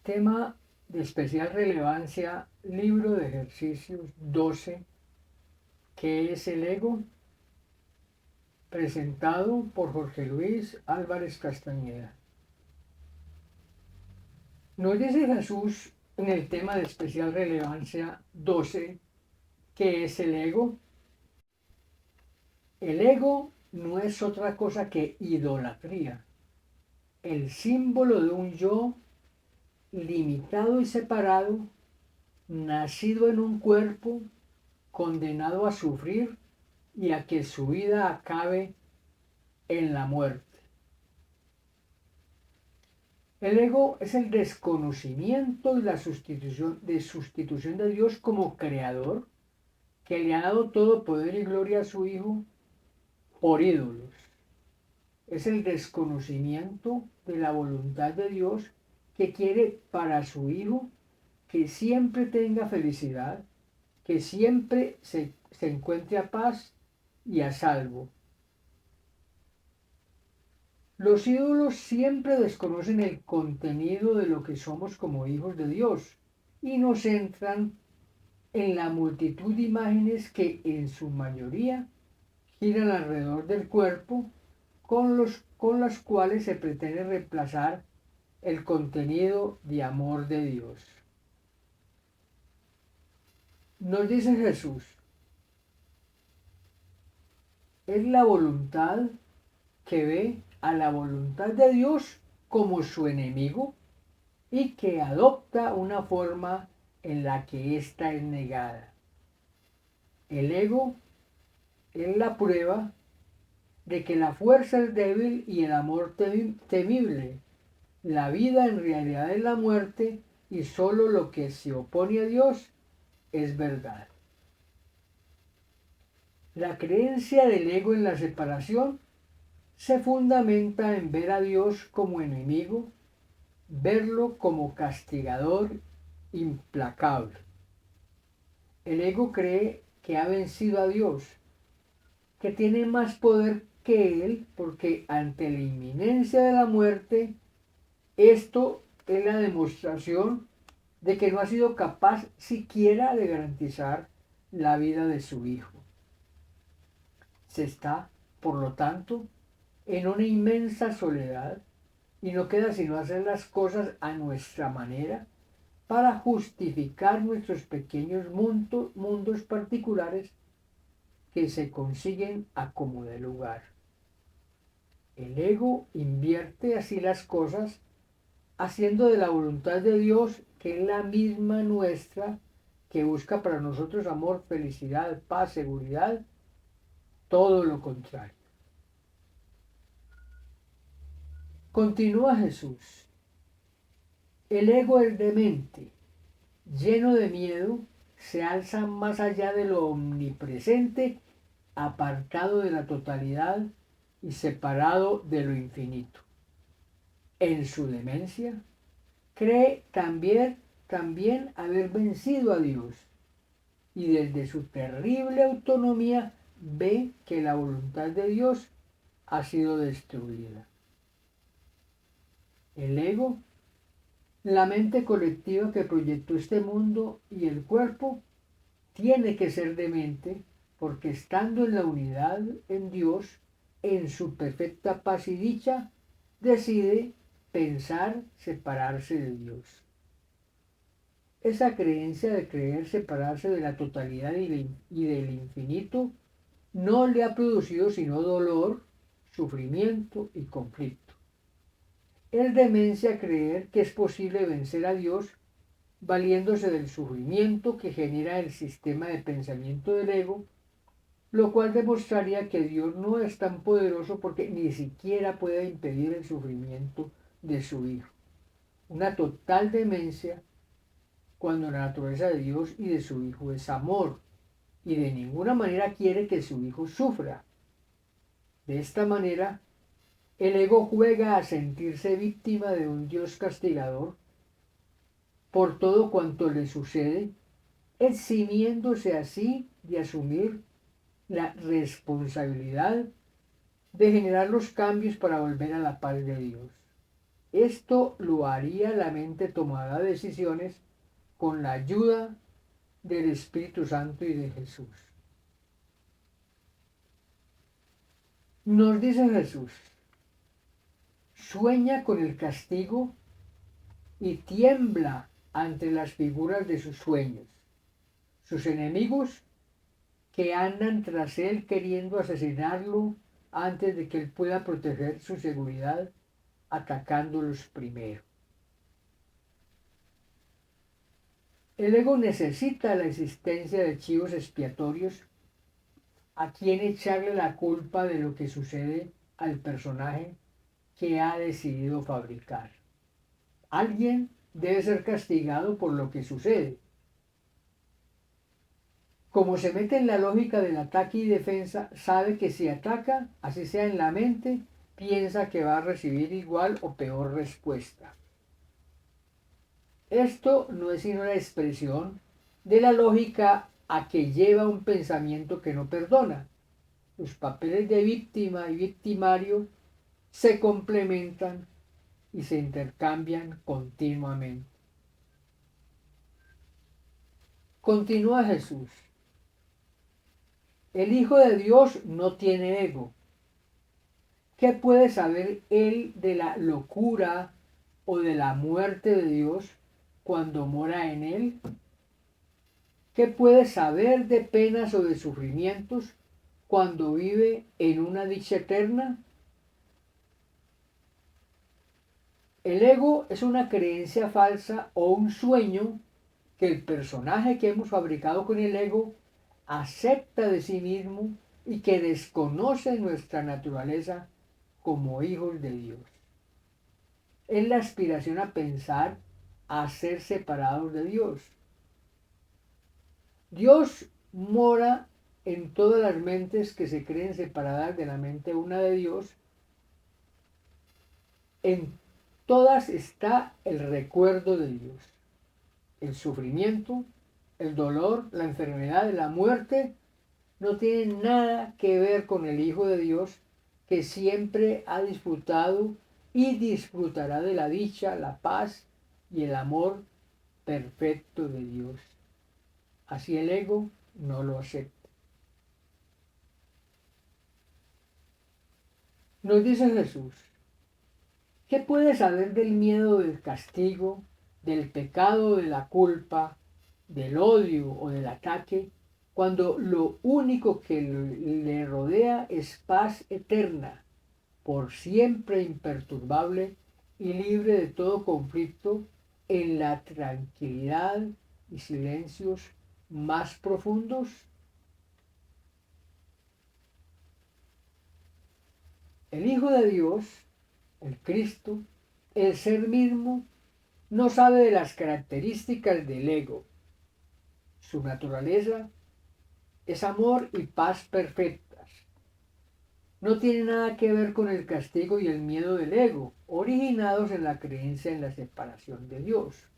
Tema de especial relevancia, libro de ejercicios 12, ¿qué es el ego? Presentado por Jorge Luis Álvarez Castañeda. Nos dice Jesús en el tema de especial relevancia 12, ¿qué es el ego? El ego no es otra cosa que idolatría, el símbolo de un yo limitado y separado, nacido en un cuerpo, condenado a sufrir y a que su vida acabe en la muerte. El ego es el desconocimiento y la sustitución de Dios como creador, que le ha dado todo poder y gloria a su Hijo por ídolos. Es el desconocimiento de la voluntad de Dios que quiere para su Hijo que siempre tenga felicidad, que siempre se encuentre a paz y a salvo. Los ídolos siempre desconocen el contenido de lo que somos como hijos de Dios y nos centran en la multitud de imágenes que en su mayoría giran alrededor del cuerpo con las cuales se pretende reemplazar el contenido de amor de Dios. Nos dice Jesús, es la voluntad que ve a la voluntad de Dios como su enemigo y que adopta una forma en la que ésta es negada. El ego es la prueba de que la fuerza es débil y el amor temible. La vida en realidad es la muerte y solo lo que se opone a Dios es verdad. La creencia del ego en la separación se fundamenta en ver a Dios como enemigo, verlo como castigador implacable. El ego cree que ha vencido a Dios, que tiene más poder que Él, porque ante la inminencia de la muerte, esto es la demostración de que no ha sido capaz siquiera de garantizar la vida de su hijo. Se está, por lo tanto, en una inmensa soledad y no queda sino hacer las cosas a nuestra manera para justificar nuestros pequeños mundos particulares que se consiguen a como de lugar. El ego invierte así las cosas, haciendo de la voluntad de Dios, que es la misma nuestra, que busca para nosotros amor, felicidad, paz, seguridad, todo lo contrario. Continúa Jesús. El ego es demente, lleno de miedo, se alza más allá de lo omnipresente, apartado de la totalidad y separado de lo infinito. En su demencia, cree también haber vencido a Dios y desde su terrible autonomía ve que la voluntad de Dios ha sido destruida. El ego, la mente colectiva que proyectó este mundo y el cuerpo, tiene que ser demente porque estando en la unidad en Dios, en su perfecta paz y dicha, decide pensar separarse de Dios. Esa creencia de creer separarse de la totalidad y del infinito no le ha producido sino dolor, sufrimiento y conflicto. Es demencia creer que es posible vencer a Dios valiéndose del sufrimiento que genera el sistema de pensamiento del ego, lo cual demostraría que Dios no es tan poderoso porque ni siquiera puede impedir el sufrimiento de su Hijo. Una total demencia cuando la naturaleza de Dios y de su Hijo es amor y de ninguna manera quiere que su Hijo sufra. De esta manera, el ego juega a sentirse víctima de un Dios castigador por todo cuanto le sucede, eximiéndose así de asumir la responsabilidad de generar los cambios para volver a la paz de Dios. Esto lo haría la mente tomada de decisiones con la ayuda del Espíritu Santo y de Jesús. Nos dice Jesús, sueña con el castigo y tiembla ante las figuras de sus sueños. Sus enemigos que andan tras él queriendo asesinarlo antes de que él pueda proteger su seguridad, atacándolos primero. El ego necesita la existencia de chivos expiatorios a quien echarle la culpa de lo que sucede al personaje que ha decidido fabricar. Alguien debe ser castigado por lo que sucede. Como se mete en la lógica del ataque y defensa, sabe que si ataca, así sea en la mente, piensa que va a recibir igual o peor respuesta. Esto no es sino la expresión de la lógica a que lleva un pensamiento que no perdona. Los papeles de víctima y victimario se complementan y se intercambian continuamente. Continúa Jesús. El Hijo de Dios no tiene ego. ¿Qué puede saber él de la locura o de la muerte de Dios cuando mora en él? ¿Qué puede saber de penas o de sufrimientos cuando vive en una dicha eterna? El ego es una creencia falsa o un sueño que el personaje que hemos fabricado con el ego acepta de sí mismo y que desconoce nuestra naturaleza como hijos de Dios. Es la aspiración a pensar, a ser separados de Dios. Dios mora en todas las mentes que se creen separadas de la mente una de Dios. En todas está el recuerdo de Dios. El sufrimiento, el dolor, la enfermedad, la muerte no tienen nada que ver con el Hijo de Dios que siempre ha disfrutado y disfrutará de la dicha, la paz y el amor perfecto de Dios. Así el ego no lo acepta. Nos dice Jesús, ¿qué puedes saber del miedo, del castigo, del pecado, de la culpa, del odio o del ataque, cuando lo único que le rodea es paz eterna, por siempre imperturbable y libre de todo conflicto en la tranquilidad y silencios más profundos? El Hijo de Dios, el Cristo, el ser mismo, no sabe de las características del ego. Su naturaleza es amor y paz perfectas. No tiene nada que ver con el castigo y el miedo del ego, originados en la creencia en la separación de Dios.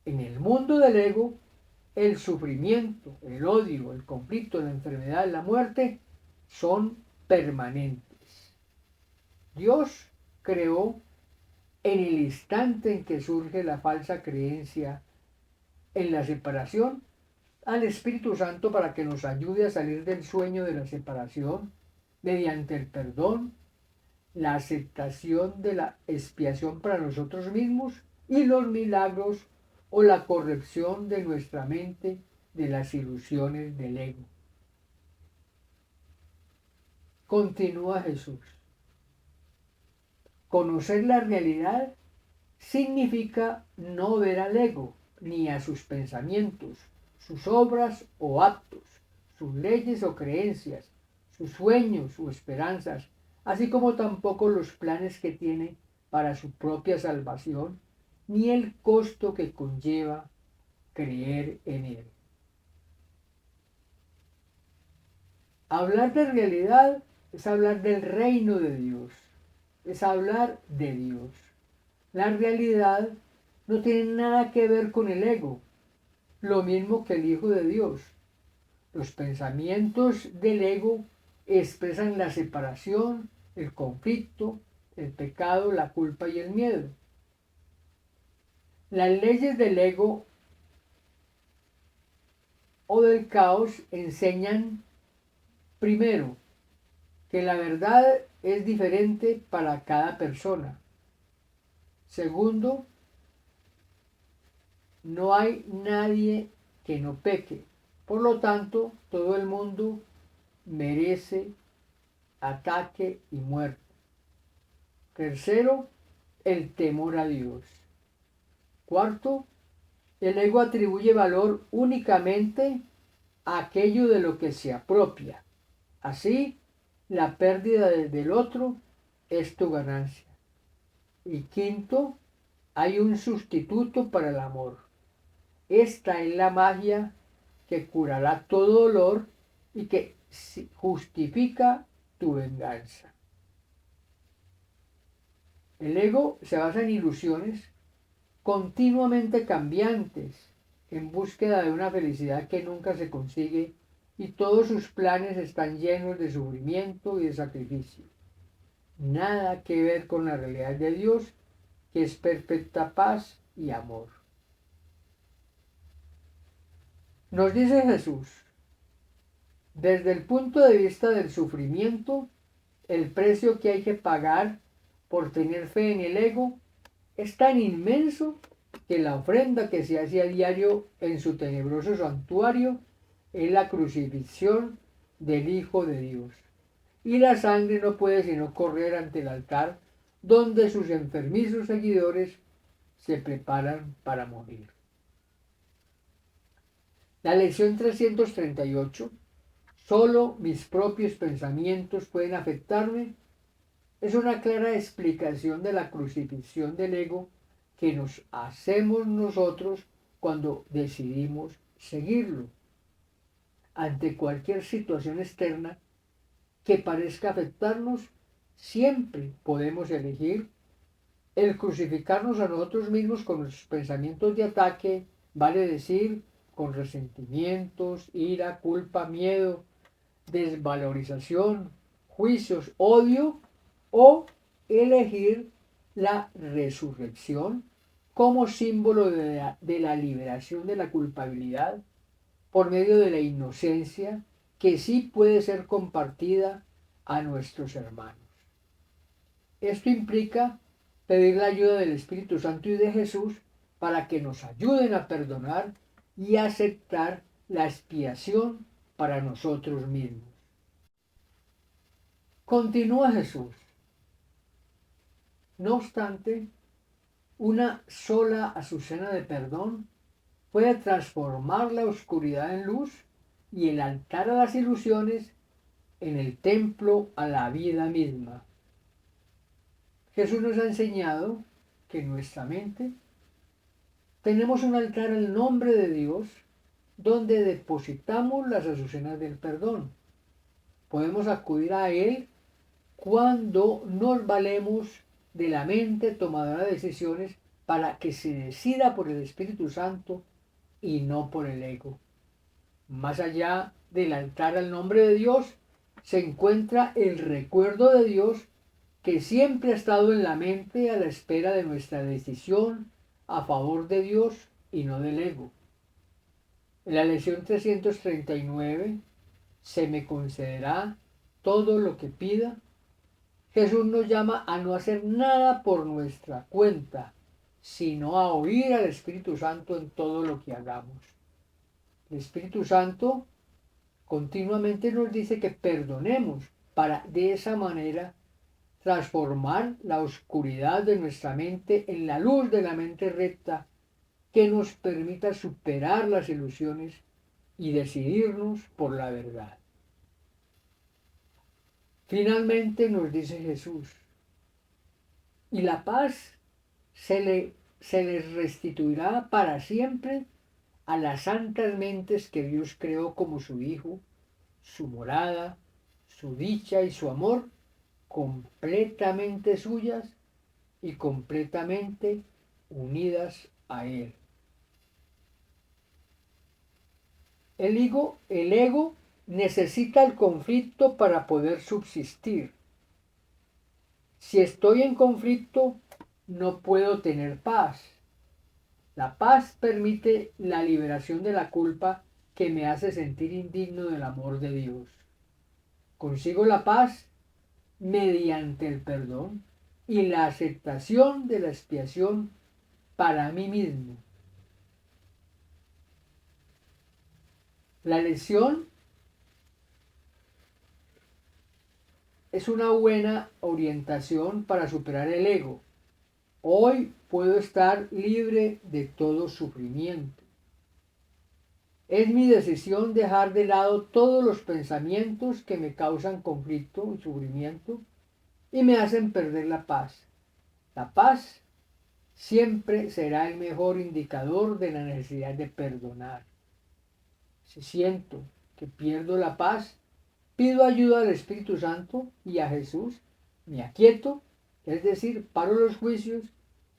En el mundo del ego, el sufrimiento, el odio, el conflicto, la enfermedad, la muerte son permanentes. Dios creó en el instante en que surge la falsa creencia en la separación al Espíritu Santo para que nos ayude a salir del sueño de la separación mediante el perdón, la aceptación de la expiación para nosotros mismos y los milagros o la corrección de nuestra mente de las ilusiones del ego. Continúa Jesús. Conocer la realidad significa no ver al ego, ni a sus pensamientos, sus obras o actos, sus leyes o creencias, sus sueños o esperanzas, así como tampoco los planes que tiene para su propia salvación, ni el costo que conlleva creer en él. Hablar de realidad es hablar del reino de Dios, es hablar de Dios. La realidad no tiene nada que ver con el ego, lo mismo que el Hijo de Dios. Los pensamientos del ego expresan la separación, el conflicto, el pecado, la culpa y el miedo. Las leyes del ego o del caos enseñan, primero, que la verdad es diferente para cada persona. Segundo, no hay nadie que no peque. Por lo tanto, todo el mundo merece ataque y muerte. Tercero, el temor a Dios. Cuarto, el ego atribuye valor únicamente a aquello de lo que se apropia. Así, la pérdida del otro es tu ganancia. Y quinto, hay un sustituto para el amor. Esta es la magia que curará todo dolor y que justifica tu venganza. El ego se basa en ilusiones continuamente cambiantes, en búsqueda de una felicidad que nunca se consigue, y todos sus planes están llenos de sufrimiento y de sacrificio. Nada que ver con la realidad de Dios, que es perfecta paz y amor. Nos dice Jesús, desde el punto de vista del sufrimiento, el precio que hay que pagar por tener fe en el ego es tan inmenso que la ofrenda que se hace a diario en su tenebroso santuario es la crucifixión del Hijo de Dios. Y la sangre no puede sino correr ante el altar donde sus enfermizos seguidores se preparan para morir. La lección 338, solo mis propios pensamientos pueden afectarme, es una clara explicación de la crucifixión del ego que nos hacemos nosotros cuando decidimos seguirlo. Ante cualquier situación externa que parezca afectarnos, siempre podemos elegir el crucificarnos a nosotros mismos con nuestros pensamientos de ataque, vale decir, con resentimientos, ira, culpa, miedo, desvalorización, juicios, odio, o elegir la resurrección como símbolo de la liberación de la culpabilidad por medio de la inocencia que sí puede ser compartida a nuestros hermanos. Esto implica pedir la ayuda del Espíritu Santo y de Jesús para que nos ayuden a perdonar y aceptar la expiación para nosotros mismos. Continúa Jesús. No obstante, una sola azucena de perdón puede transformar la oscuridad en luz y el altar a las ilusiones en el templo a la vida misma. Jesús nos ha enseñado que en nuestra mente tenemos un altar al nombre de Dios donde depositamos las azucenas del perdón. Podemos acudir a Él cuando nos valemos de la mente tomadora de decisiones para que se decida por el Espíritu Santo y no por el ego. Más allá del altar al nombre de Dios se encuentra el recuerdo de Dios que siempre ha estado en la mente a la espera de nuestra decisión a favor de Dios y no del ego. En la lección 339, se me concederá todo lo que pida. Jesús nos llama a no hacer nada por nuestra cuenta, sino a oír al Espíritu Santo en todo lo que hagamos. El Espíritu Santo continuamente nos dice que perdonemos para de esa manera transformar la oscuridad de nuestra mente en la luz de la mente recta que nos permita superar las ilusiones y decidirnos por la verdad. Finalmente nos dice Jesús, y la paz se les restituirá para siempre a las santas mentes que Dios creó como su Hijo, su morada, su dicha y su amor, completamente suyas y completamente unidas a Él. El ego necesita el conflicto para poder subsistir. Si estoy en conflicto, no puedo tener paz. La paz permite la liberación de la culpa que me hace sentir indigno del amor de Dios. Consigo la paz mediante el perdón y la aceptación de la expiación para mí mismo. La lección es una buena orientación para superar el ego. Hoy puedo estar libre de todo sufrimiento. Es mi decisión dejar de lado todos los pensamientos que me causan conflicto y sufrimiento y me hacen perder la paz. La paz siempre será el mejor indicador de la necesidad de perdonar. Si siento que pierdo la paz, pido ayuda al Espíritu Santo y a Jesús, me aquieto, es decir, paro los juicios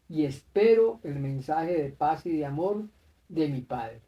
y espero el mensaje de paz y de amor de mi Padre.